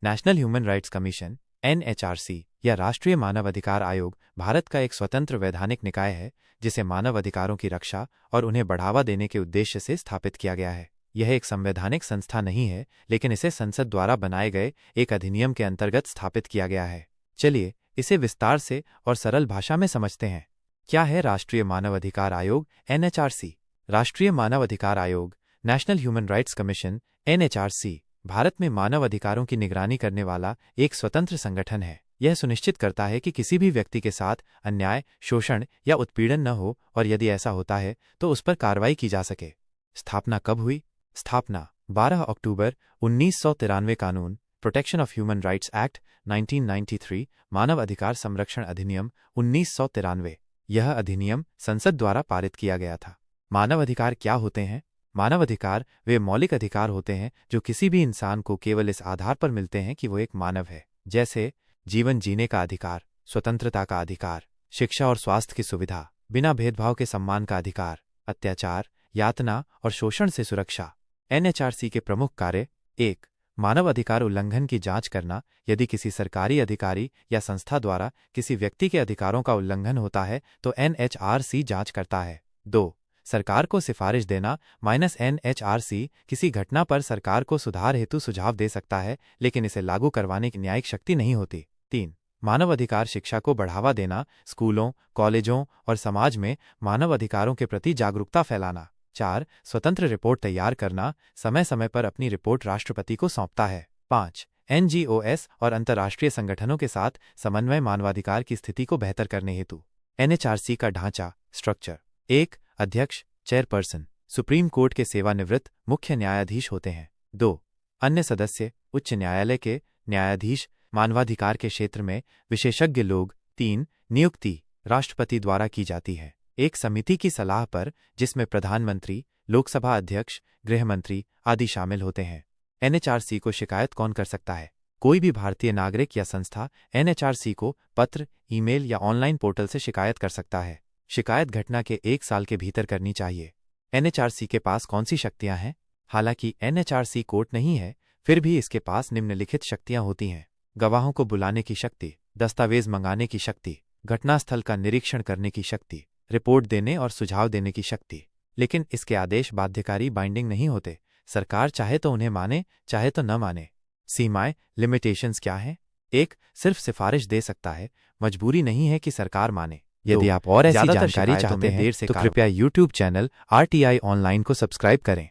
National human rights commission (NHRC) या राष्ट्रीय मानव अधिकार आयोग भारत का एक स्वतंत्र वैधानिक निकाय है जिसे मानव अधिकारों की रक्षा और उन्हें बढ़ावा देने के उद्देश्य से स्थापित किया गया है। यह एक संवैधानिक संस्था नहीं है, लेकिन इसे संसद द्वारा बनाए गए एक अधिनियम के अंतर्गत स्थापित किया गया है। चलिए इसे विस्तार से और सरल भाषा में समझते हैं। क्या है राष्ट्रीय मानव अधिकार आयोग (NHRC)? राष्ट्रीय मानव अधिकार आयोग national human rights commission (NHRC) Bharat में मानव अधिकारों की निगरानी करने वाला एक स्वतंत्र संगठन है। यह सुनिश्चित करता है कि किसी भी व्यक्ति के साथ अन्याय, शोषण या उत्पीड़न न हो और यदि ऐसा होता है तो उस पर कार्रवाई की जा सके। स्थापना कब हुई? स्थापना 12 अक्टूबर 1993। कानून protection of human rights act 1993, मानव अधिकार संरक्षण अधिनियम 1993। यह अधिनियम संसद द्वारा पारित किया गया था। मानव अधिकार क्या होते हैं? मानव अधिकार वे मौलिक अधिकार होते हैं जो किसी भी इंसान को केवल इस आधार पर मिलते हैं कि वो एक मानव है, जैसे जीवन जीने का अधिकार, स्वतंत्रता का अधिकार, शिक्षा और स्वास्थ्य की सुविधा, बिना भेदभाव के सम्मान का अधिकार, अत्याचार, यातना और शोषण से सुरक्षा। NHRC के प्रमुख कार्य: 1. मानव अधिकार उल्लंघन की जांच करना। यदि किसी सरकारी अधिकारी या संस्था द्वारा किसी व्यक्ति के अधिकारों का उल्लंघन होता है तो NHRC जांच करता है। 2. सरकार को सिफारिश देना। NHRC किसी घटना पर सरकार को सुधार हेतु सुझाव दे सकता है, लेकिन इसे लागू करवाने की न्यायिक शक्ति नहीं होती। 3. मानव अधिकार शिक्षा को बढ़ावा देना। स्कूलों, कॉलेजों और समाज में मानव अधिकारों के प्रति जागरूकता फैलाना। 4. स्वतंत्र रिपोर्ट तैयार करना। समय समय पर अपनी रिपोर्ट राष्ट्रपति को सौंपता है। 5. NGOs और अंतर्राष्ट्रीय संगठनों के साथ समन्वय मानवाधिकार की स्थिति को बेहतर करने हेतु। NHRC का ढांचा स्ट्रक्चर: 1. अध्यक्ष चेयरपर्सन सुप्रीम कोर्ट के सेवानिवृत्त मुख्य न्यायाधीश होते हैं। 2. अन्य सदस्य उच्च न्यायालय के न्यायाधीश मानवाधिकार के क्षेत्र में विशेषज्ञ लोग। 3. नियुक्ति राष्ट्रपति द्वारा की जाती है एक समिति की सलाह पर, जिसमें प्रधानमंत्री, लोकसभा अध्यक्ष, गृह मंत्री आदि शामिल होते हैं। NHRC को शिकायत कौन कर सकता है? कोई भी भारतीय नागरिक या संस्था NHRC को पत्र, ईमेल या ऑनलाइन पोर्टल से शिकायत कर सकता है। शिकायत घटना के 1 साल के भीतर करनी चाहिए। NHRC के पास कौन सी शक्तियां हैं? हालांकि NHRC कोर्ट नहीं है, फिर भी इसके पास निम्नलिखित शक्तियां होती हैं: गवाहों को बुलाने की शक्ति, दस्तावेज मंगाने की शक्ति, घटनास्थल का निरीक्षण करने की शक्ति, रिपोर्ट देने और सुझाव देने की शक्ति। लेकिन इसके आदेश बाध्यकारी बाइंडिंग नहीं होते। सरकार चाहे तो उन्हें माने, चाहे तो न माने। सीमाएं, लिमिटेशंस क्या हैं? 1. सिर्फ सिफारिश दे सकता है, मजबूरी नहीं है कि सरकार माने। यदि आप और ऐसी जानकारी चाहते हैं तो कृपया YouTube चैनल RTI ऑनलाइन को सब्सक्राइब करें।